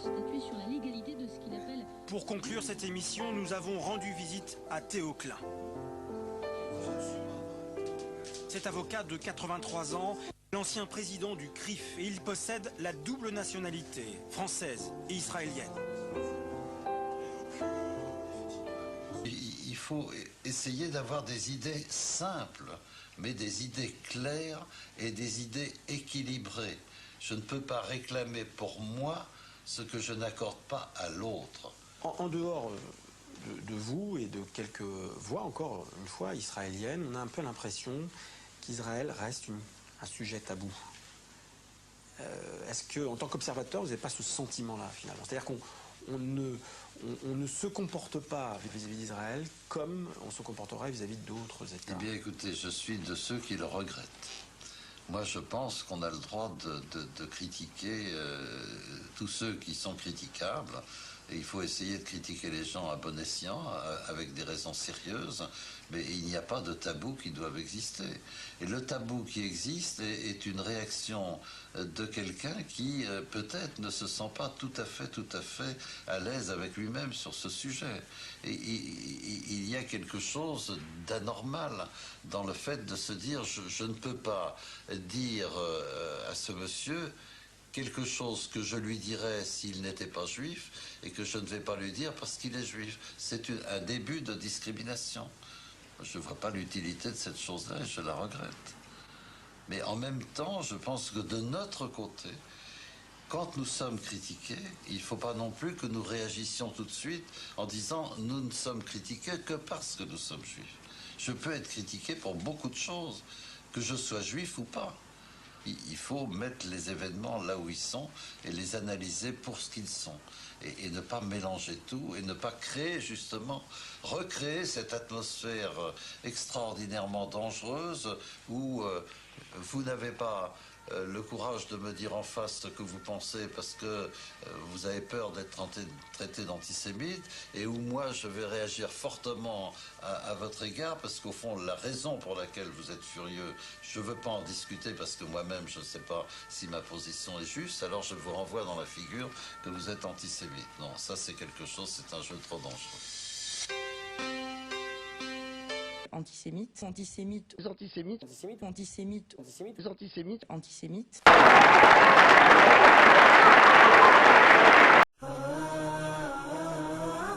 Statuer sur la légalité de ce qu'il appelle... Pour conclure cette émission, nous avons rendu visite à Théo Klein. Cet avocat de 83 ans, l'ancien président du CRIF, et il possède la double nationalité, française et israélienne. Il faut essayer d'avoir des idées simples, mais des idées claires et des idées équilibrées. Je ne peux pas réclamer pour moi ce que je n'accorde pas à l'autre. En dehors de vous et de quelques voix, encore une fois, israéliennes, on a un peu l'impression qu'Israël reste un sujet tabou. Est-ce que, en tant qu'observateur, vous n'avez pas ce sentiment-là, finalement? C'est-à-dire qu'on ne se comporte pas vis-à-vis d'Israël comme on se comporterait vis-à-vis d'autres États. Eh bien, écoutez, je suis de ceux qui le regrettent. Moi, je pense qu'on a le droit de critiquer tous ceux qui sont critiquables. Et il faut essayer de critiquer les gens à bon escient, avec des raisons sérieuses, mais il n'y a pas de tabou qui doivent exister. Et le tabou qui existe est une réaction de quelqu'un qui, peut-être, ne se sent pas tout à fait à l'aise avec lui-même sur ce sujet. Et il y a quelque chose d'anormal dans le fait de se dire je ne peux pas dire à ce monsieur quelque chose que je lui dirais s'il n'était pas juif et que je ne vais pas lui dire parce qu'il est juif. C'est un début de discrimination. Je ne vois pas l'utilité de cette chose-là et je la regrette. Mais en même temps, je pense que de notre côté, quand nous sommes critiqués, il ne faut pas non plus que nous réagissions tout de suite en disant nous ne sommes critiqués que parce que nous sommes juifs. Je peux être critiqué pour beaucoup de choses, que je sois juif ou pas. Il faut mettre les événements là où ils sont et les analyser pour ce qu'ils sont. Et ne pas mélanger tout et ne pas créer justement, recréer cette atmosphère extraordinairement dangereuse où vous n'avez pas le courage de me dire en face ce que vous pensez parce que vous avez peur d'être traité d'antisémite et où moi je vais réagir fortement à votre égard parce qu'au fond la raison pour laquelle vous êtes furieux, je ne veux pas en discuter parce que moi-même je ne sais pas si ma position est juste, alors je vous renvoie dans la figure que vous êtes antisémite. Non, ça c'est quelque chose, c'est un jeu trop dangereux. Antisémite, antisémite, antisémite, antisémite, antisémite, antisémite, antisémite, antisémite.